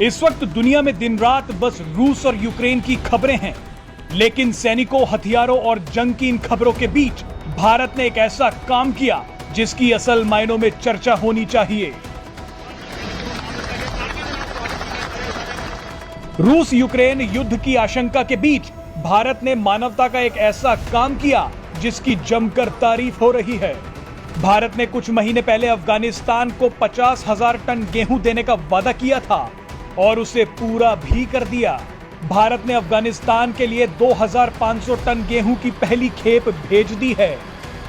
इस वक्त दुनिया में दिन रात बस रूस और यूक्रेन की खबरें हैं, लेकिन सैनिकों, हथियारों और जंग की इन खबरों के बीच भारत ने एक ऐसा काम किया जिसकी असल मायनों में चर्चा होनी चाहिए। रूस यूक्रेन युद्ध की आशंका के बीच भारत ने मानवता का एक ऐसा काम किया जिसकी जमकर तारीफ हो रही है। भारत ने कुछ महीने पहले अफगानिस्तान को 50,000 टन गेहूं देने का वादा किया था और उसे पूरा भी कर दिया। भारत ने अफगानिस्तान के लिए 2,500 टन गेहूं की पहली खेप भेज दी है।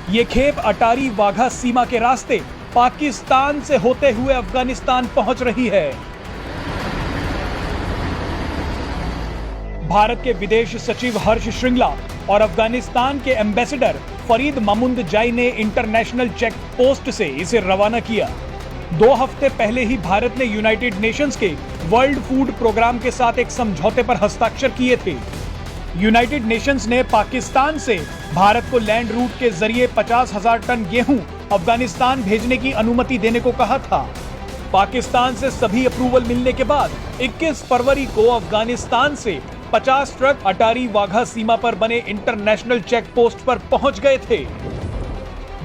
ये खेप अटारी वाघा सीमा के रास्ते पाकिस्तान से होते हुए अफगानिस्तान पहुंच रही है। भारत के विदेश सचिव हर्ष श्रृंगला और अफगानिस्तान के एम्बेसडर फरीद मामुंदजाई ने इंटरनेशनल चेक पोस्ट से इसे रवाना किया। 2 हफ्ते पहले ही भारत ने यूनाइटेड नेशंस के वर्ल्ड फूड प्रोग्राम के साथ एक समझौते पर हस्ताक्षर किए थे। यूनाइटेड नेशंस ने पाकिस्तान से भारत को लैंड रूट के जरिए 50,000 टन गेहूं अफगानिस्तान भेजने की अनुमति देने को कहा था। पाकिस्तान से सभी अप्रूवल मिलने के बाद 21 फरवरी को अफगानिस्तान से 50 ट्रक अटारी वाघा सीमा पर बने इंटरनेशनल चेक पोस्ट पर पहुंच गए थे।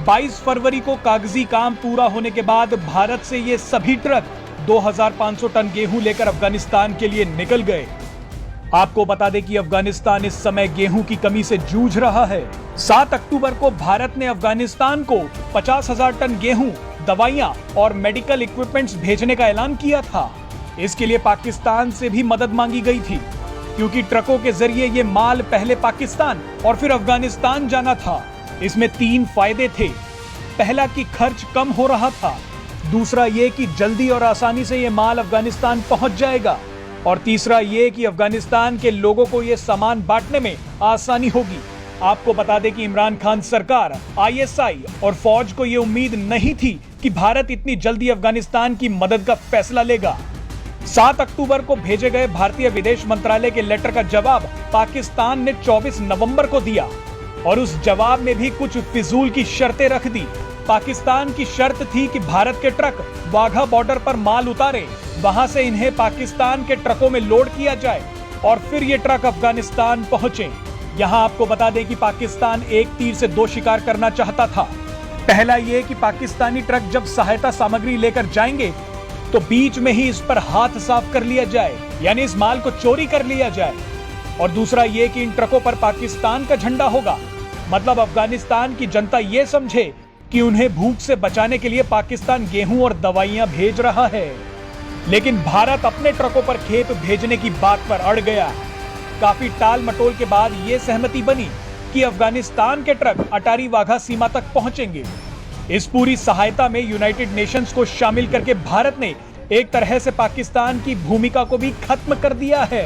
22 फरवरी को कागजी काम पूरा होने के बाद भारत से ये सभी ट्रक 2,500 टन गेहूं लेकर अफगानिस्तान के लिए निकल गए। आपको बता दें कि अफगानिस्तान इस समय गेहूं की कमी से जूझ रहा है। 7 अक्टूबर को भारत ने अफगानिस्तान को 50,000 टन गेहूं, दवाइयां और मेडिकल इक्विपमेंट्स भेजने का ऐलान किया था। इसके लिए पाकिस्तान से भी मदद मांगी गई थी, क्योंकि ट्रकों के जरिए ये माल पहले पाकिस्तान और फिर अफगानिस्तान जाना था। इसमें 3 फायदे थे। पहला कि खर्च कम हो रहा था, दूसरा ये कि जल्दी और आसानी से ये माल अफगानिस्तान पहुंच जाएगा, और तीसरा ये कि अफगानिस्तान के लोगों को ये सामान बांटने में आसानी होगी। आपको बता दें कि इमरान खान सरकार, ISI और फौज को ये उम्मीद नहीं थी कि भारत इतनी जल्दी अफगानिस्तान की मदद का फैसला लेगा। 7 अक्टूबर को भेजे गए भारतीय विदेश मंत्रालय के लेटर का जवाब पाकिस्तान ने 24 नवंबर को दिया, और उस जवाब में भी कुछ फिजूल की शर्तें रख दी। पाकिस्तान की शर्त थी कि भारत के ट्रक वाघा बॉर्डर पर माल उतारे, वहां से इन्हें पाकिस्तान के ट्रकों में लोड किया जाए और फिर ये ट्रक अफगानिस्तान पहुंचे। यहाँ आपको बता दें कि पाकिस्तान एक तीर से 2 शिकार करना चाहता था। पहला ये कि पाकिस्तानी ट्रक जब सहायता सामग्री लेकर जाएंगे तो बीच में ही इस पर हाथ साफ कर लिया जाए, यानी इस माल को चोरी कर लिया जाए। और दूसरा ये कि इन ट्रकों पर पाकिस्तान का झंडा होगा, मतलब अफगानिस्तान की जनता ये समझे कि उन्हें भूख से बचाने के लिए पाकिस्तान गेहूं और दवाइयां भेज रहा है। लेकिन भारत अपने ट्रकों पर खेप भेजने की बात पर अड़ गया। काफी टाल मटोल के बाद ये सहमति बनी कि अफगानिस्तान के ट्रक अटारी वाघा सीमा तक पहुंचेंगे। इस पूरी सहायता में यूनाइटेड नेशंस को शामिल करके भारत ने एक तरह से पाकिस्तान की भूमिका को भी खत्म कर दिया है।